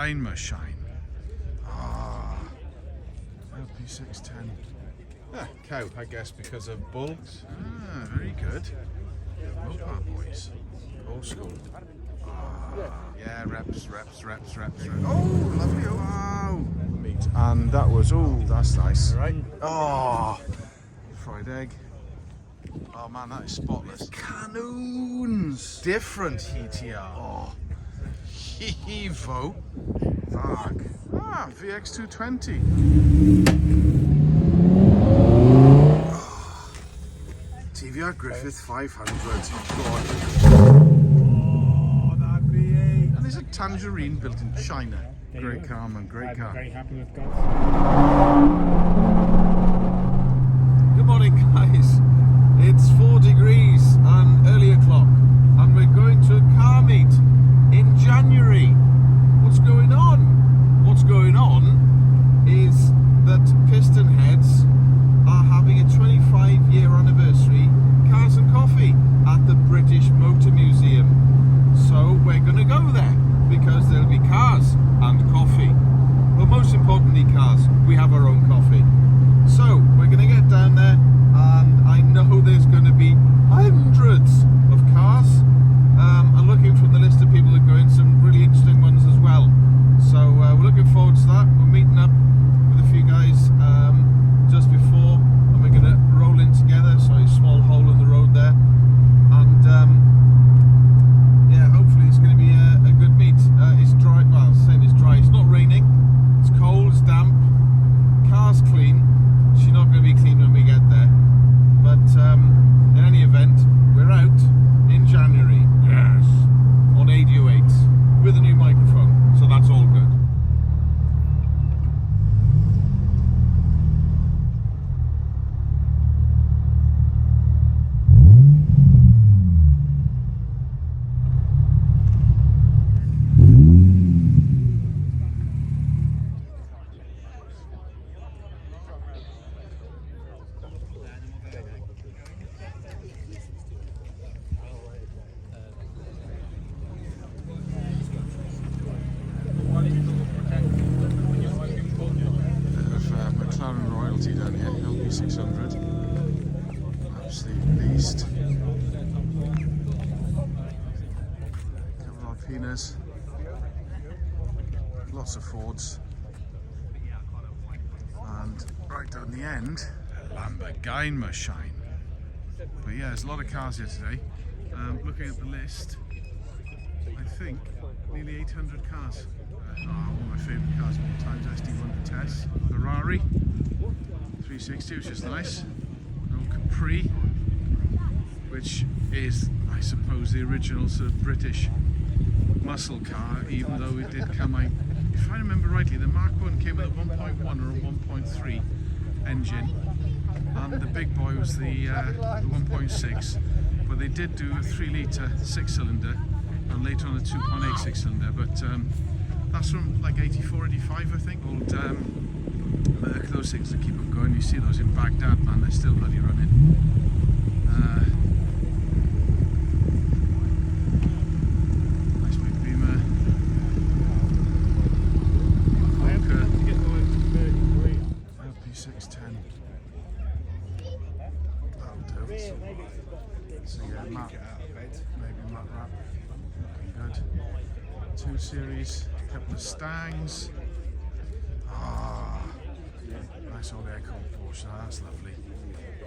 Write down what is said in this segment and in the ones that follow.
Lamborghini. Ah, LP610. Ah, cow, I guess, because of bulls. Ah, very good. Mopar boys. Old school. Ah, yeah, reps. Oh, lovely. Oh, wow. Meat. And that was, oh, that's nice. Right. Oh, fried egg. Oh man, that is spotless. Canoons! Different ETR. Oh, Evo. Fuck. Ah, VX220. Oh, TVR Griffith 500. Oh, that'd be it. And there's a Tangerine built in China. Great car, man, great car. Very happy with golf. Good morning, guys. It's 4 degrees and early o'clock, and we're going to a car meet in January. What's going on? What's going on is that Pistonheads are having a 25-year anniversary Cars and Coffee at the British Motor Museum. So we're going to go there because there'll be cars and coffee. But most importantly, cars. We have our own coffee. So we're going to get down there, and I know there's going to be hundreds of cars. I'm looking from the list of people that go in, some really interesting ones as well. So we're looking forward to that. We're meeting up with a few guys just before, and we're going to roll in together. Sorry, small hole in the road there. And yeah, hopefully it's going to be a good meet. It's dry. Well, I'm saying it's dry. It's not raining. It's cold. It's damp. Car's clean. She's not going to be clean when we get there. But in any event, we're out in January. Yes. On ADO8 with a new microphone. So that's all good. Royalty down here, LP600. Absolute beast. Couple of Alpinas. Lots of Fords. And right down the end, a Lamborghini. But yeah, there's a lot of cars here today. Looking at the list, I think nearly 800 cars. One of my favourite cars of all time is SD1 Vitesse. Ferrari 360, which is nice. An old Capri, which is, I suppose, the original sort of British muscle car, even though it did come out, if I remember rightly, the Mark 1 came with a 1.1 or a 1.3 engine, and the big boy was the 1.6, but they did do a 3-litre 6-cylinder, and later on a 2.8 6-cylinder, but that's from like 84, 85, I think. Old those things that keep them going. You see those in Baghdad, man, they're still bloody running. Nice big Beamer. Walker. LP610. That'll do. So yeah, matte. Maybe matte wrap. Looking good. 2 Series. Couple of Stangs. Ah, nice old aircon Porsche. Oh, that's lovely.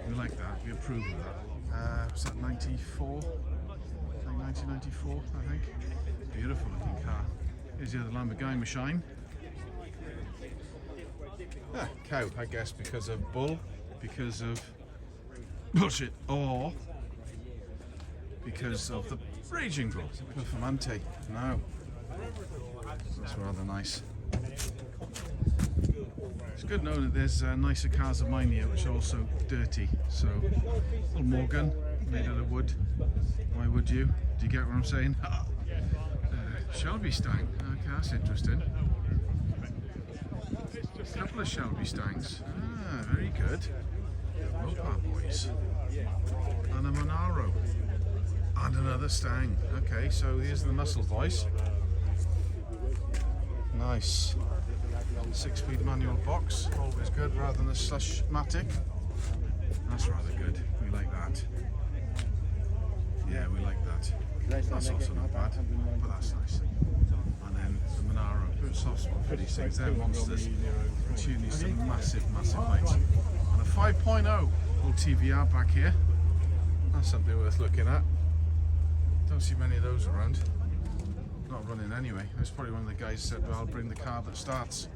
We like that. We approve of that. Was that 94? Like 1994, I think. Beautiful looking car. Here's the other Lamborghini machine. Ah, cow, I guess, because of bull, because of bullshit, or because of the raging bull. Performante. No. That's rather nice. It's good knowing that there's nicer cars of mine here which are also dirty. So, little Morgan, made out of wood. Why would you? Do you get what I'm saying? Shelby Stang. Okay, that's interesting. A couple of Shelby Stangs. Ah, very good. Mopar boys. And a Monaro. And another Stang. Okay, so here's the muscle boys. Nice. 6-speed manual box, always good rather than a slush-matic. That's rather good. We like that. Yeah, we like that. That's also not bad, but that's nice. And then the Monaro, soft spot 56, they're monsters. Tuning some massive lights. And a 5.0 old TVR back here. That's something worth looking at. Don't see many of those around. Not running anyway. That's probably one of the guys said, well, I'll bring the car that starts.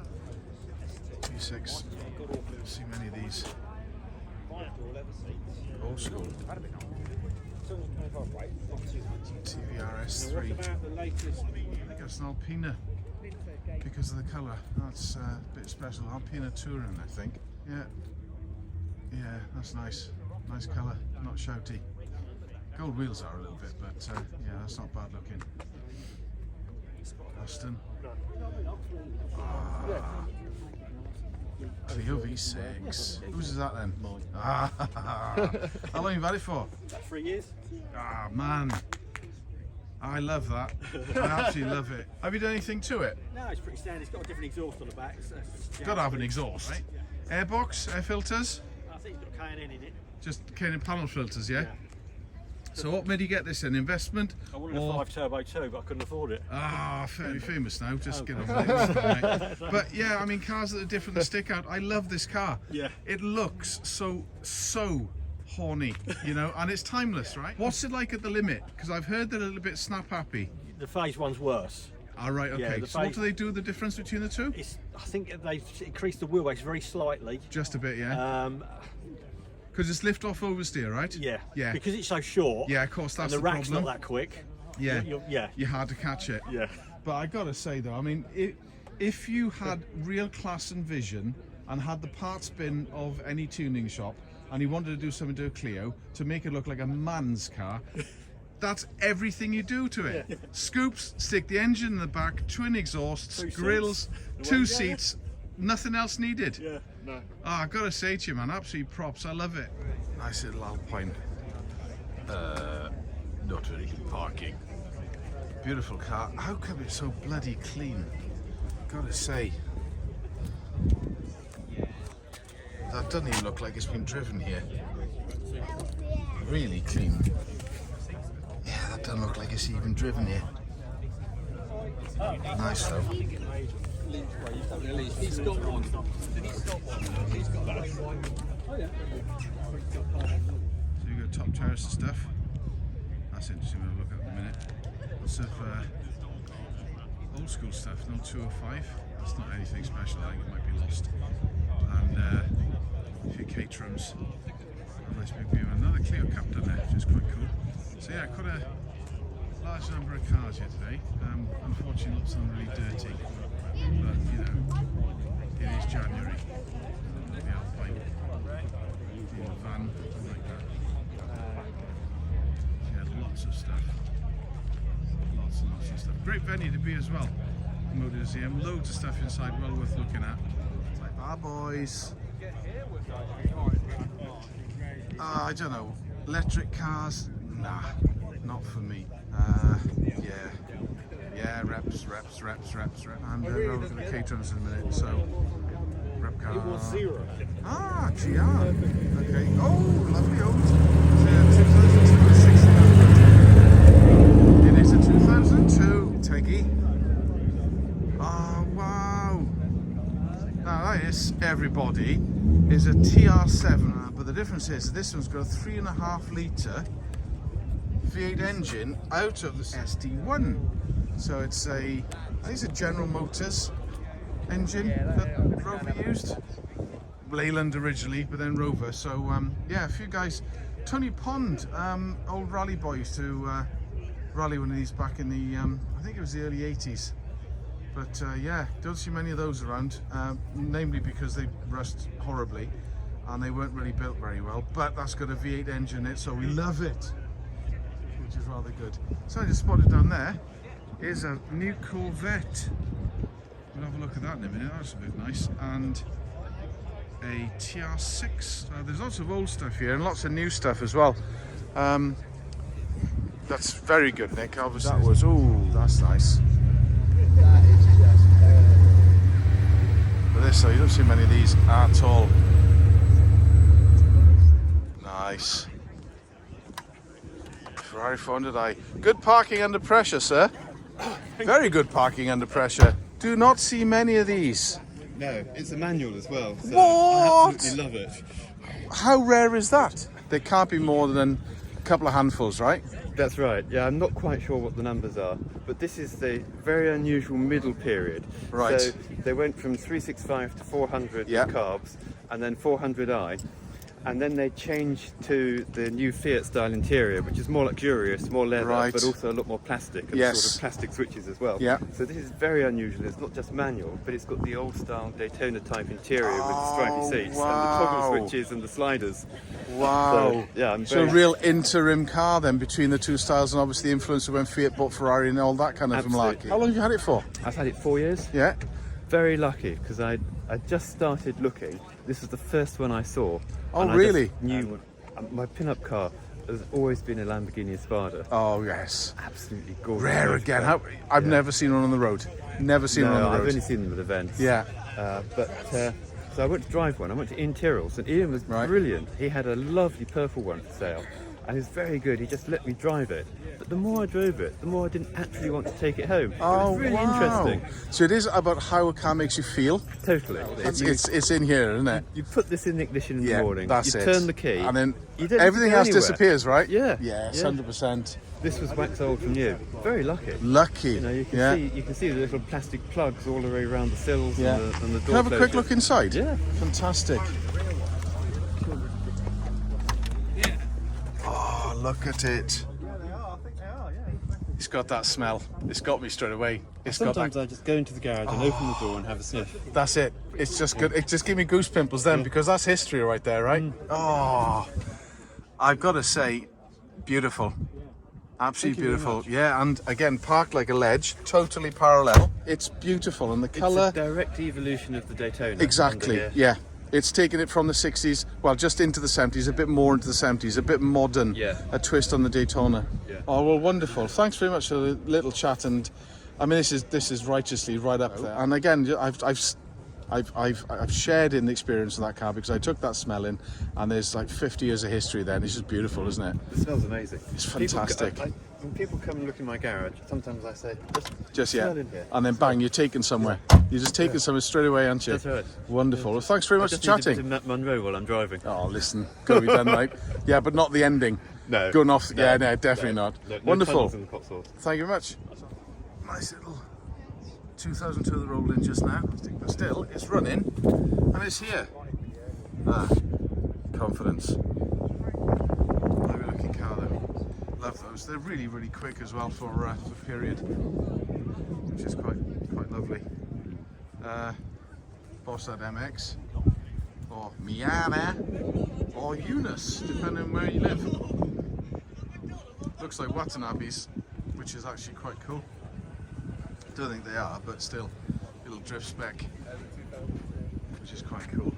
V6. Don't see many of these. Old school. TVR S3. I think that's an Alpina because of the colour. That's a bit special. Alpina Touring, I think. Yeah, that's nice. Nice colour, not shouty. Gold wheels are a little bit, but yeah, that's not bad looking. Aston. Clio V6. Whose is that then? How long have you had it for? About 3 years. Ah, man. I love that. I absolutely love it. Have you done anything to it? No, it's pretty standard. It's got a different exhaust on the back. Got to have an exhaust. Right? Airbox, air filters? I think it's got K&N in it. Just K&N panel filters, yeah? Yeah. So what made you get this in? Investment? I wanted a 5 turbo too, but I couldn't afford it. Ah, fairly famous now, just get on with it. But yeah, I mean, cars that are different that stick out. I love this car. Yeah. It looks so horny, you know, and it's timeless, right? What's it like at the limit? Because I've heard they're a little bit snap happy. The phase one's worse. All right, okay. Yeah, So what do they do, the difference between the two? I think they've increased the wheelbase very slightly. Just a bit, yeah. Because it's lift off oversteer, right? Yeah. Yeah. Because it's so short. Yeah, of course, that's and the rack's problem. not that quick. Yeah. Yeah. You're hard to catch it. Yeah. But I gotta say though, I mean, if you had real class and vision and had the parts bin of any tuning shop and you wanted to do something to a Clio to make it look like a man's car, that's everything you do to it. Scoops, stick the engine in the back, twin exhausts, Two grills, seats. 2 seats, nothing else needed. Yeah. No. Oh, I gotta say to you, man, absolute props. I love it. Nice little Alpine. Not really parking. Beautiful car. How come it's so bloody clean? Gotta say. That doesn't even look like it's been driven here. Really clean. Yeah, that doesn't look like it's even driven here. Nice though. He's got one. He's got that. Oh yeah. So you've got top terrace and stuff. That's interesting to look at the minute. Lots of old school stuff, no 205. That's not anything special, I think it might be lost. And a few Caterhams. A nice big view. Another Clio Captain there, which is quite cool. So yeah, quite a large number of cars here today. Unfortunately, lots of them really dirty. But you know, it is January. The Alpine, the van, like that. Yeah, lots of stuff. Lots and lots of stuff. Great venue to be as well. Motor Museum, loads of stuff inside, well worth looking at. It's like, ah, boys. I don't know. Electric cars? Nah, not for me. Yeah, reps. And we're looking at Caterhams in a minute, so rep car. It was 0. Ah, GR. Okay. Oh, lovely old 2002 60. It is a 2002, Teggy. Oh, wow. Now that is everybody is a TR7, but the difference is this one's got a 3.5 litre V8 engine out of the SD1. So it's I think it's a General Motors engine that Rover used. Leyland originally, but then Rover. So yeah, a few guys. Tony Pond, old rally boy, used to rally one of these back in the I think it was the early 80s. But yeah, don't see many of those around, namely because they rust horribly and they weren't really built very well. But that's got a V8 engine in it, so we love it, which is rather good. So I just spotted down there is a new Corvette. We'll have a look at that in a minute. That's a bit nice. And a TR6. So there's lots of old stuff here and lots of new stuff as well. That's very good, Nick. Obviously, that was, ooh, that's nice. That is just at this though, you don't see many of these at all. Nice. Ferrari 400i. Good parking under pressure, sir. Very good parking under pressure. Do not see many of these. No, it's a manual as well. So What? I absolutely love it. How rare is that? There can't be more than a couple of handfuls, right? That's right. Yeah, I'm not quite sure what the numbers are, but this is the very unusual middle period. Right. So they went from 365 to 400 Yeah. carbs, and then 400i, and then they changed to the new Fiat style interior, which is more luxurious, more leather, Right. but also a lot more plastic and Yes. sort of plastic switches as well. Yeah. So this is very unusual. It's not just manual, but it's got the old style Daytona type interior with the stripy seats and the toggle wow. switches and the sliders. Wow. So, yeah, I'm So a very real interim car then between the two styles, and obviously the influence of when Fiat bought Ferrari and all that kind of Absolutely. malarkey. How long have you had it for? I've had it 4 years. Yeah. Very lucky because I just started looking. This was the first one I saw. Oh, and I really? just knew my pin-up car has always been a Lamborghini Espada. Oh yes. Absolutely gorgeous. Rare again. How, I've never seen one on the road. Never seen one No, on the I've road. only seen them at events. Yeah. So I went to drive one. I went to Ian Tyrrell's, and Ian was Right. brilliant. He had a lovely purple one for sale, and he was very good. He just let me drive it. But the more I drove it, the more I didn't actually want to take it home. It Oh was really wow. interesting. So it is about how a car makes you feel. Totally. It's in here, isn't it? You put this in the ignition in Yeah, the morning, that's you it. turn the key, And then you don't need to everything go else anywhere. disappears, right? Yeah. Yes, Yeah. 100%. This was wax old from new. Very lucky. Lucky. You know, you can yeah. see the little plastic plugs all the way around the sills Yeah. and the door Can I have a quick closures. look inside? Yeah. Fantastic. Oh, look at it. It's got that smell. It's got me straight away. It's got Sometimes that. I just go into the garage and open the door and have a sniff. That's it. It's just good. It just gave me goose pimples then because that's history right there, right? Oh, I've got to say, beautiful. Absolutely beautiful. Yeah, and again, parked like a ledge, totally parallel. It's beautiful, and the colour. It's a direct evolution of the Daytona. Exactly, under yeah. here. It's taken it from the 60s, well, just into the 70s, a bit more into the 70s, a bit modern, Yeah. a twist on the Daytona. Yeah. Oh, well, wonderful. Thanks very much for the little chat, and I mean, this is righteously right up there. And again, I've shared in the experience of that car because I took that smell in, and there's like 50 years of history there, and it's just beautiful, isn't it? It smells amazing. It's fantastic. When people come and look in my garage, sometimes I say, Just yeah, smell in here. and then bang, you're taken somewhere. You're just taken somewhere straight away, aren't you? That's right. Wonderful. Well, thanks very I much for just need to chatting. Matt Monroe while I'm driving. Oh, listen, got to be done right. Yeah, but not the ending. No. Going off. No. Yeah, no, definitely not. No Wonderful. tunnels in the Cotswolds. Thank you very much. Nice little 2002 that rolled in just now. But still, it's running and it's here. Ah, confidence. Lovely looking car though. Love those. They're really, really quick as well for period, which is quite lovely. Bossad MX, or Miana, or Eunice, depending on where you live. Looks like Watanabe's, which is actually quite cool. Don't think they are, but still, little drift spec, which is quite cool.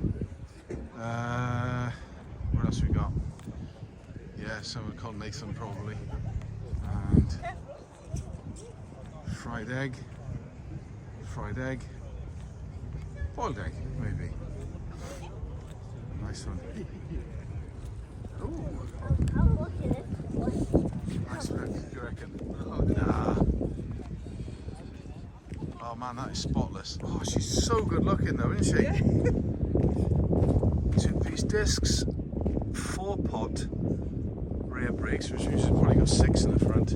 What else we got? Yeah, someone called Nathan probably. And fried egg, boiled egg maybe. Nice one. Ooh, nice look, you reckon? Nah. Oh man, that is spotless. Oh, she's so good looking though, isn't she? 2-piece discs, 4-pot rear brakes, which means she's probably got 6 in the front.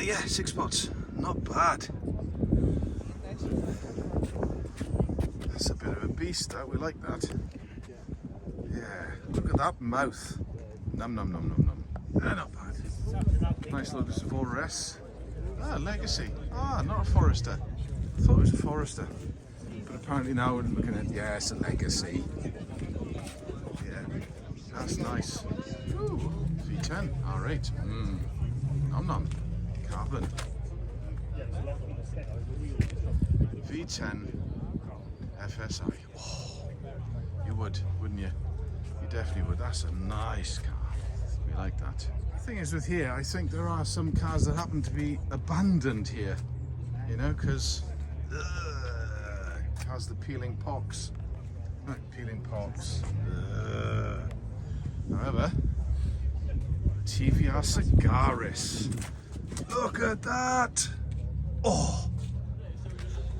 Yeah, 6 pots. Not bad. That's a bit of a beast, that. We like that. Yeah, look at that mouth. Num num num num num. Not bad. Nice look of Savora S. Ah, Legacy. Ah, not a Forester. I thought it was a Forester. But apparently now we're looking at, yeah, it's a Legacy. Yeah, that's nice. Ooh, V10, R8. Nom nom. Carbon. V10 FSI. Oh, you would, wouldn't you? You definitely would. That's a nice car. We like that. The thing is with here, I think there are some cars that happen to be abandoned here, you know, because How's the peeling pox? Peeling pox. However, TVR Cigaris. Look at that! Oh,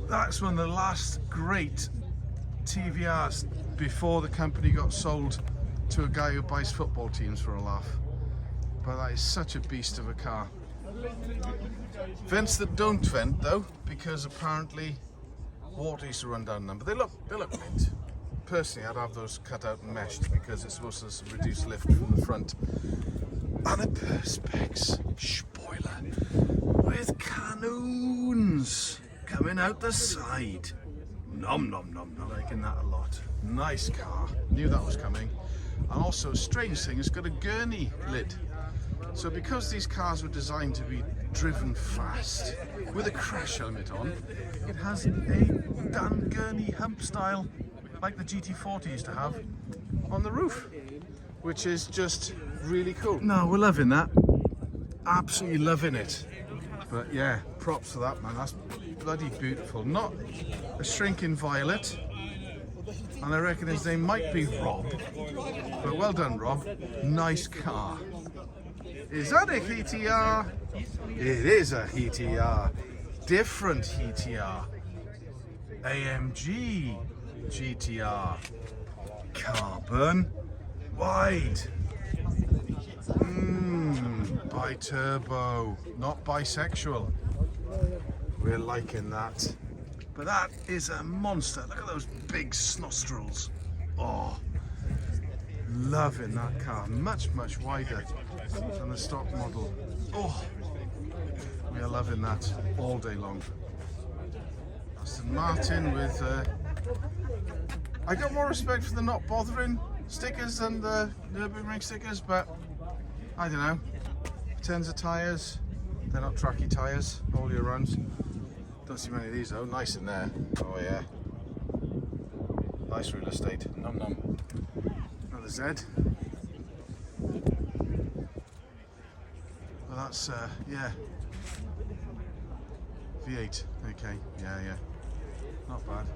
that's one of the last great TVRs before the company got sold to a guy who buys football teams for a laugh. But that is such a beast of a car. Vents that don't vent though, because apparently water used to run down them. But they look mint. Personally, I'd have those cut out and meshed because it's supposed to reduce lift from the front. And a Perspex spoiler with canoons coming out the side. Nom nom nom nom. Liking that a lot. Nice car. Knew that was coming. And also, a strange thing, it's got a gurney lid. So because these cars were designed to be driven fast with a crash helmet on, it has a Dan Gurney hump style like the GT40 used to have on the roof, which is just really cool. No, we're loving that. Absolutely loving it. But yeah, props for that, man. That's bloody beautiful. Not a shrinking violet. And I reckon his name might be Rob. But well done, Rob. Nice car. Is that a HTR? It is a HTR. Different HTR. AMG GTR. Carbon. Wide. Bi-turbo. Not bisexual. We're liking that. But that is a monster. Look at those big nostrils. Oh, loving that car. Much, much wider than the stock model. Oh, we are loving that all day long. Aston Martin with... I got more respect for the not bothering stickers than the Nürburgring stickers, but I don't know. Tens of tyres. They're not tracky tyres all year round. Don't see many of these though. Nice in there. Oh yeah. Nice real estate. Num num. Another Z. Well, that's yeah. V8. Okay. Yeah. Not bad.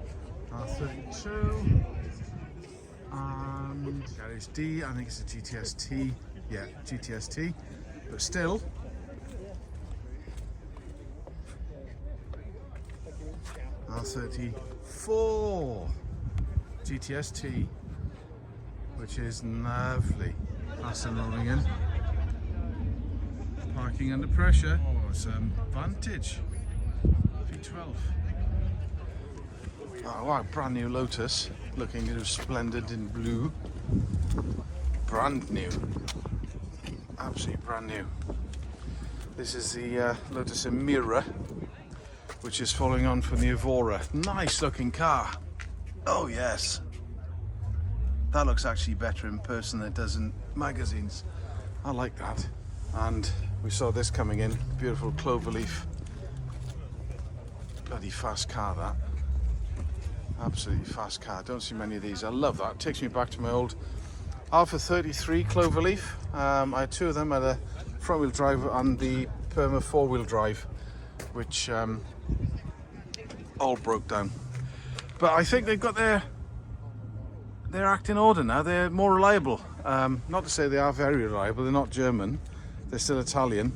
R32. And Garage D. I think it's a GTS-T. Yeah, GTS-T. But still. R34 GTS-T, which is lovely. Aston rolling in. Parking under pressure. Oh, some Vantage V12. Oh wow, brand new Lotus, looking splendid in blue. Brand new. Absolutely brand new. This is the Lotus Emira, which is following on from the Evora. Nice looking car. Oh yes. That looks actually better in person than it does in magazines. I like that. And we saw this coming in. Beautiful cloverleaf. Bloody fast car, that. Absolutely fast car. Don't see many of these. I love that. Takes me back to my old Alpha 33 cloverleaf. I had two of them, at a front wheel drive and the Perma 4-wheel drive, which all broke down. But I think they've got their act in order now. They're more reliable. Not to say they are very reliable. They're not German. They're still Italian,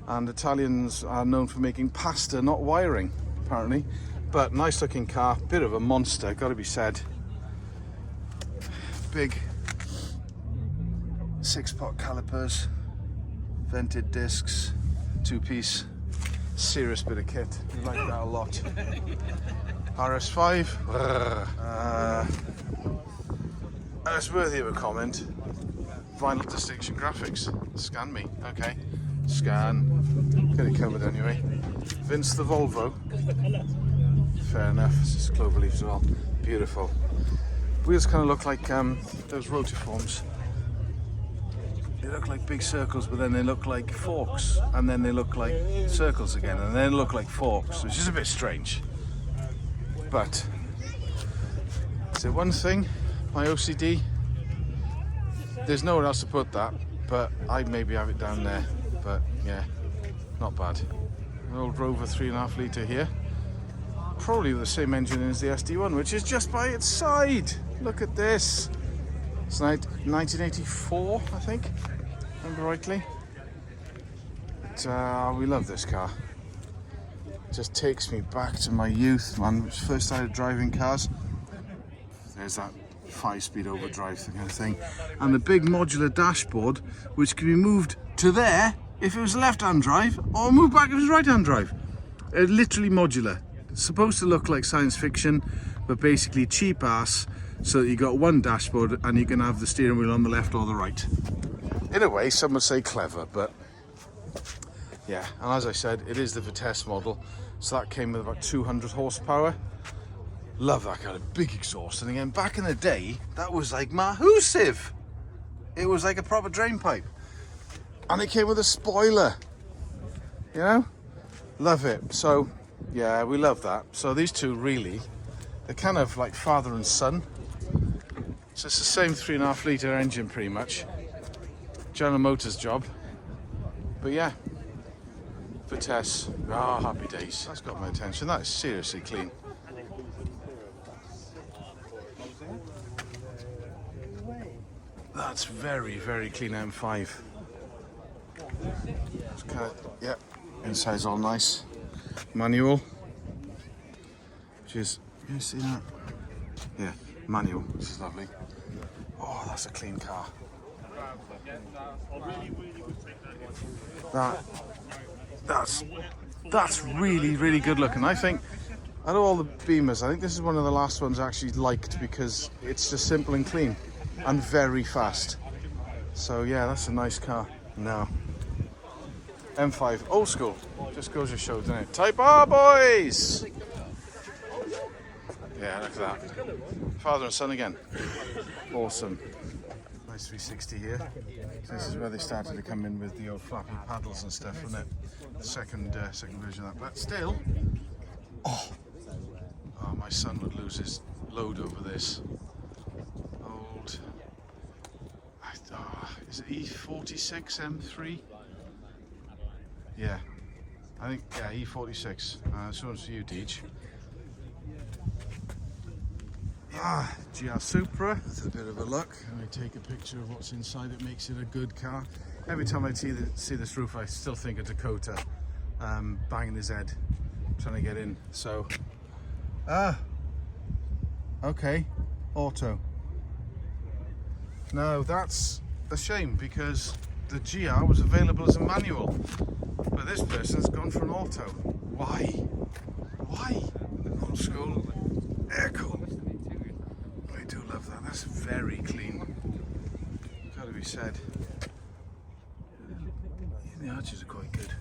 and Italians are known for making pasta, not wiring, apparently. But nice looking car, bit of a monster, got to be said. Big 6-pot calipers, vented discs, 2-piece. Serious bit of kit. You like that a lot. RS5. It's worthy of a comment. Vinyl distinction graphics. Scan me. Okay. Scan. Get it covered anyway. Vince the Volvo. Fair enough. This is cloverleaf as well. Beautiful. Wheels kind of look like those rotiforms. They look like big circles, but then they look like forks, and then they look like circles again, and then they look like forks, which is a bit strange. But is there one thing, my OCD, there's nowhere else to put that, but I'd maybe have it down there. But yeah, not bad. An old Rover 3.5 litre here. probably the same engine as the SD1, which is just by its side. Look at this. It's 1984, I think, if I remember rightly. But, we love this car. It just takes me back to my youth, man. First started driving cars. There's that 5-speed overdrive kind of thing. And the big modular dashboard, which can be moved to there if it was left-hand drive, or moved back if it was right-hand drive. It's literally modular. It's supposed to look like science fiction, but basically cheap ass, so that you got one dashboard and you can have the steering wheel on the left or the right. In a way, some would say clever, but yeah. And as I said, it is the Vitesse model, so that came with about 200 horsepower. Love that kind of big exhaust. And again, back in the day, that was like massive. It was like a proper drain pipe. And it came with a spoiler. You know? Love it. So, yeah, we love that. So these two really, they're kind of like father and son. So it's the same 3.5 litre engine pretty much. General Motors job. But yeah, Vitesse. Ah, happy days. That's got my attention. That is seriously clean. That's very, very clean M5. It's kind of, yeah, inside's all nice. Manual, which is, can you see that? Yeah, manual, which is lovely. Oh, that's a clean car. That's really, really good looking. I think, out of all the Beamers, I think this is one of the last ones I actually liked because it's just simple and clean and very fast. So yeah, that's a nice car. No. M5, old school. Just goes to show, doesn't it? Type R, boys! Yeah, look at that. Father and son again. Awesome. Nice 360 here. So this is where they started to come in with the old flappy paddles and stuff, wasn't it? The second version of that. But still, oh, my son would lose his load over this. Old, is it E46 M3? Yeah, I think, yeah, E46. This one's for you, Deej. GR Supra. That's a bit of a look. And I take a picture of what's inside. It makes it a good car. Every time I see this roof, I still think of Dakota banging his head, trying to get in. So, okay, auto. No, that's a shame because the GR was available as a manual, but this person's gone for an auto. Why? Why? Old school airco. I do love that. That's very clean. Gotta be said. The arches are quite good.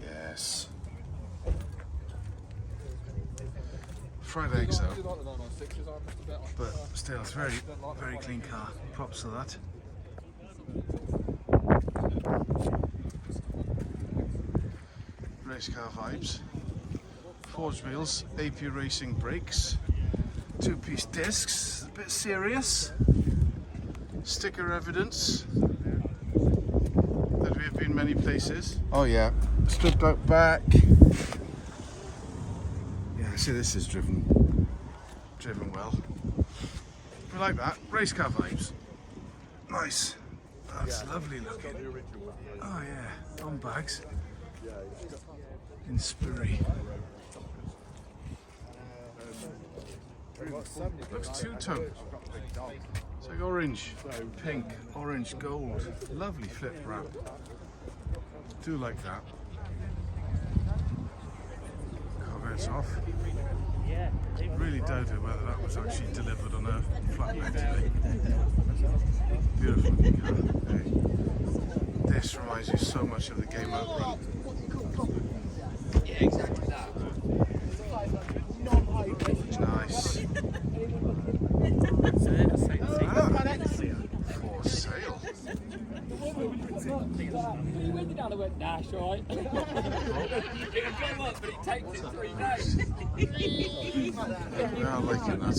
Yes. Fried eggs though. But still, it's very, very clean car. Props to that. Race car vibes. Forged wheels, AP racing brakes, 2-piece discs, a bit serious. Sticker evidence that we have been many places. Oh yeah, stripped out back. Yeah, see, this is driven well. We like that. Race car vibes. Nice. That's lovely looking. Oh yeah, on bags. In Spurry. Looks two-tone. It's like orange, pink, orange, gold. Lovely flip wrap. Do like that. Corvette's off. Really doubted whether that was actually delivered on a flatbed today. Beautiful looking car. Hey. This reminds you so much of the game Outrun. Yeah, exactly that. Nice. For sale. We went down and went, nah, it's alright. It can go up, but it takes it 3 days. We are liking that.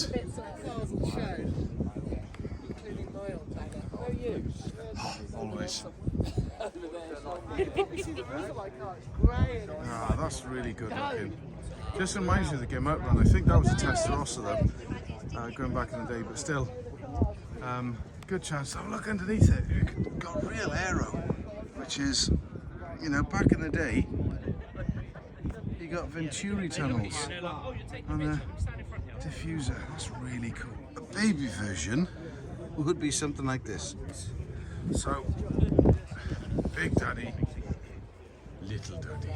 Always. Ah, that's really good looking. Just reminds me of the game out run. I think that was a Testarossa though, going back in the day, but still, good chance. Have a look underneath it. You've got real aero, which is, you know, back in the day, you got Venturi tunnels and a diffuser. That's really cool. A baby version would be something like this. So, Big Daddy, Little Daddy.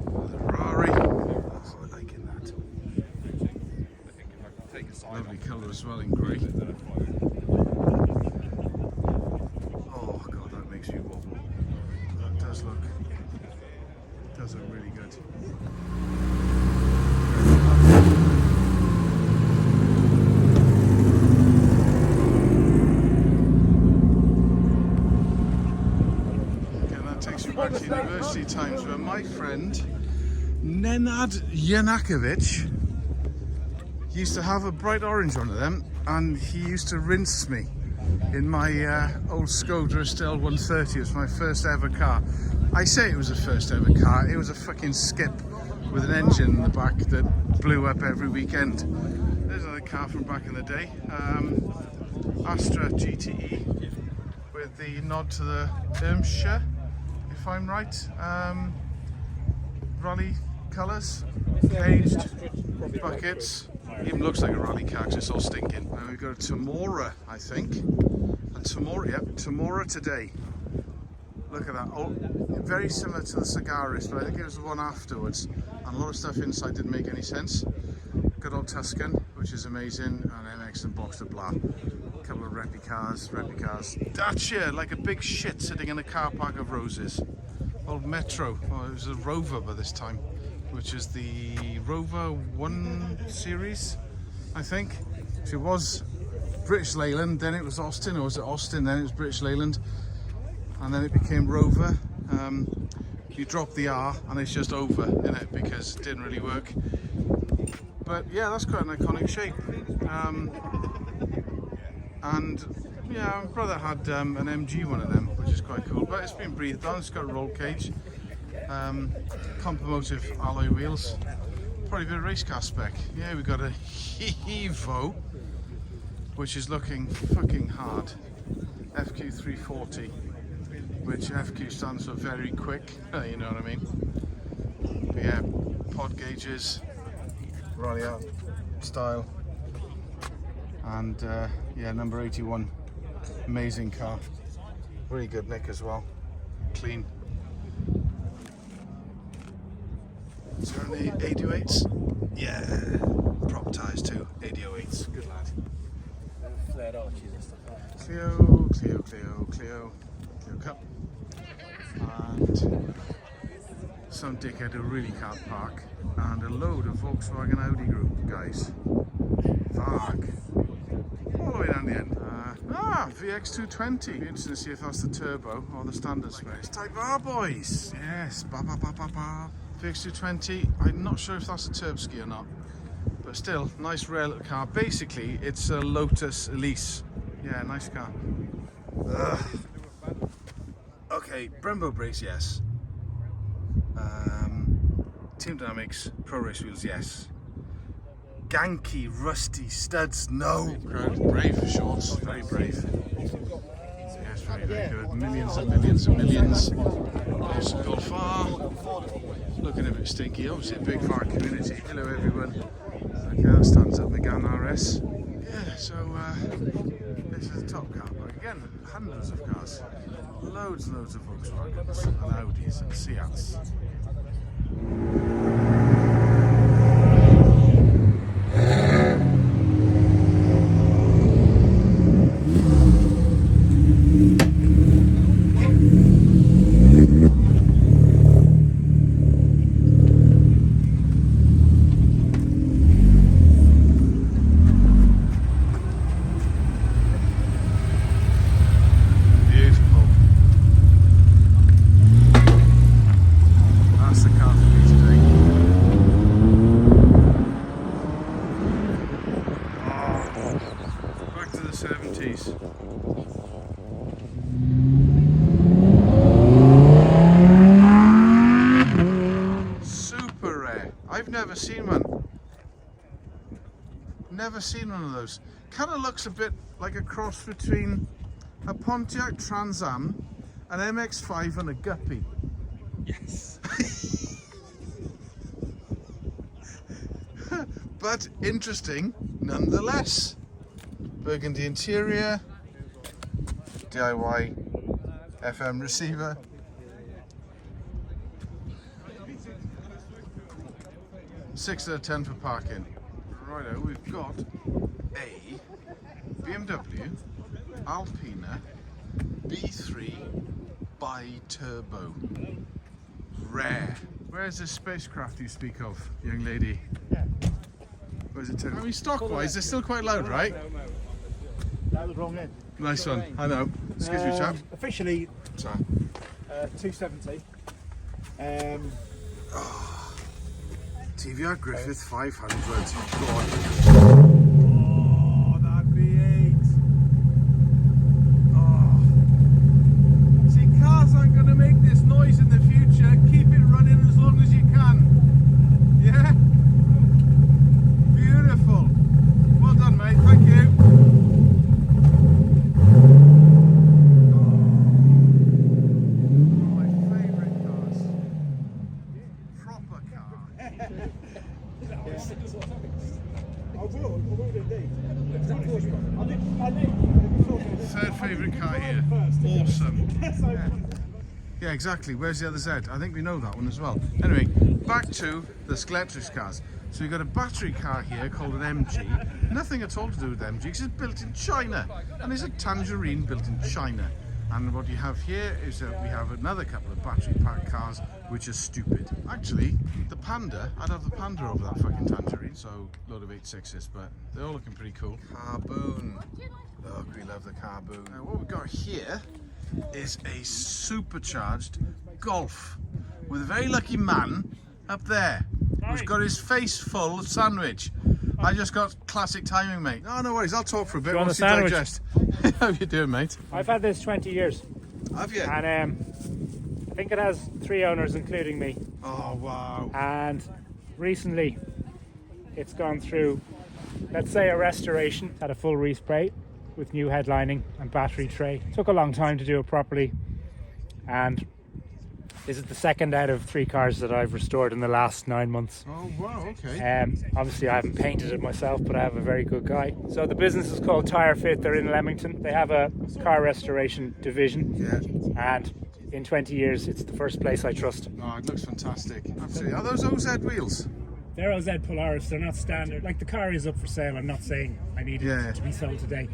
The Ferrari, that's what I like in that. Lovely colour as well in grey. Oh god, that makes me wobble. That does look really good. Okay, that takes me back to university times where my friend Nenad Yanakovic used to have a bright orange one of them, and he used to rinse me in my old Skoda Estelle 130. It was my first ever car. I say it was a first ever car. It was a fucking skip with an engine in the back that blew up every weekend. There's another car from back in the day. Astra GTE with the nod to the Irmscher, if I'm right. Rally colours, caged, buckets. Even looks like a rally car because it's all stinking. And we've got a Tamora, I think. And Tamora, yep, Tamora today. Look at that. Oh, very similar to the Cigaris, but I think it was the one afterwards. And a lot of stuff inside didn't make any sense. Good old Tuscan, which is amazing, and MX and Box de Blas. A couple of replicas. Dacia, like a big shit sitting in a car park of roses. Old Metro. Oh, it was a Rover by this time, which is the Rover 1 series, I think. So it was British Leyland, then it was Austin, or was it Austin, then it was British Leyland, and then it became Rover. You drop the R and it's just over in it because it didn't really work. But yeah, that's quite an iconic shape. And yeah, my brother had an MG one of them, which is quite cool, but it's been breathed on. It's got a roll cage, Compomotive alloy wheels, probably a bit of race car spec. Yeah, we've got a Evo, which is looking fucking hard. FQ340, which FQ stands for very quick, you know what I mean. But yeah, pod gauges, rally out style, and yeah, number 81. Amazing car, really good nick as well, clean. Is there any 808s? Yeah, prop tyres too, 808s, good lad. Flared arches and stuff like that. Clio Cup. And some dickhead who really can't park, and a load of Volkswagen Audi group guys. Varg. All the way down the end. VX220. Be interesting to see if that's the turbo or the standard space. Type R boys. Yes. VX220. I'm not sure if that's a Turbski or not, but still, nice rare little car. Basically, it's a Lotus Elise. Yeah, nice car. Okay, Brembo brakes, yes. Team Dynamics, Pro Race wheels, yes. Ganky, rusty studs, no. Brave for shorts, very brave. Yes, very, very good. Millions and millions and millions. Also Golf R. Looking a bit stinky, obviously a big far community. Hello everyone. Okay, that stands up Megane RS. Yeah, so this is a top car, but again, hundreds of cars. Loads and loads of Volkswagens and Audis and Seats. That's the car for me today. never seen one of those. Kind of looks a bit like a cross between a Pontiac Trans Am, an MX-5 and a Guppy. Yes. But interesting nonetheless. Burgundy interior, DIY FM receiver. Six out of 10 for parking. Righto, we've got a BMW Alpina B3 bi-turbo. Rare. Where's this spacecraft you speak of, young lady? Where's it? I mean, stock-wise, they're still quite loud, right? That was wrong end. Nice one. I know. Excuse me, chap. Officially, Sorry. 270. TVR Griffith 500. God. Oh, that V8. Oh. See, cars aren't going to make this noise in the future. Keep it running as long as you can. Yeah? Beautiful. Well done, mate. Thank you. My favourite cars. Proper car. I will indeed. Third favourite car here. Awesome. Yeah, exactly. Where's the other Z? I think we know that one as well. Anyway, back to the Skeletrix cars. So we've got a battery car here called an MG. Nothing at all to do with MG because it's built in China. And it's a Tangerine built in China. And what you have here is that we have another couple of battery pack cars which are stupid. Actually, the Panda, I'd have the Panda over that fucking Tangerine, so a load of 8.6s, but they're all looking pretty cool. Carboon. Look, we love the Carboon. Now what we've got here is a supercharged Golf with a very lucky man up there who's got his face full of sandwich. I just got classic timing, mate. No, no worries, I'll talk for a bit want once a you sandwich? digest. How you doing, mate? I've had this 20 years, Have you? and I think it has 3 owners, including me. Oh, wow. And recently, it's gone through, let's say, a restoration. Had a full respray with new headlining and battery tray. Took a long time to do it properly, and this is the second out of 3 cars that I've restored in the last 9 months. Oh, wow, okay. Obviously I haven't painted it myself, but I have a very good guy. So the business is called Tire Fit. They're in Leamington. They have a car restoration division. Yeah. And in 20 years, it's the first place I trust. Oh, it looks fantastic. Absolutely. Are those OZ wheels? They're OZ Polaris. They're not standard. Like, the car is up for sale. I'm not saying I need it to be sold today.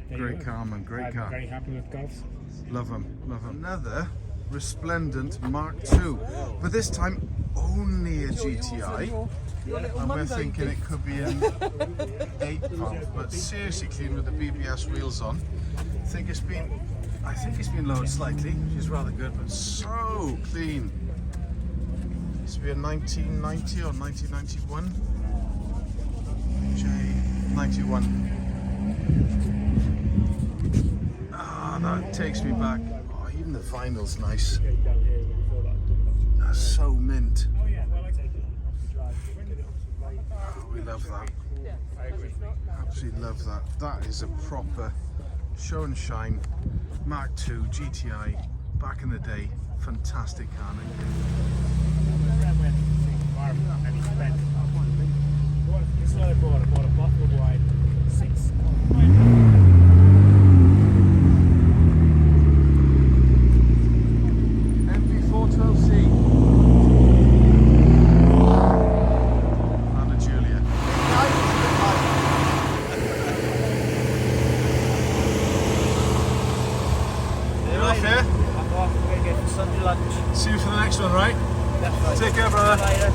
You know, Great car, man. Great car. I'm very happy with Golfs. Love them. Love them. Another resplendent Mark II, but this time only a GTI. And we're thinking it could be an 8-valve, but seriously clean with the BBS wheels on. I think it's been lowered slightly, which is rather good, but so clean. This would be a 1990 or 1991. J91. Ah, that takes me back. Oh, even the vinyl's nice. That's so mint. Oh, we love that. Absolutely love that. That is a proper show and shine Mark II GTI back in the day. Fantastic car. And he spent. This is what I bought. I bought a bottle of wine, 6. MP412C. And a Julia. You're off here. I'm off. We're going to get some lunch. See you for the next one, right? That's right. Take care, brother. Later.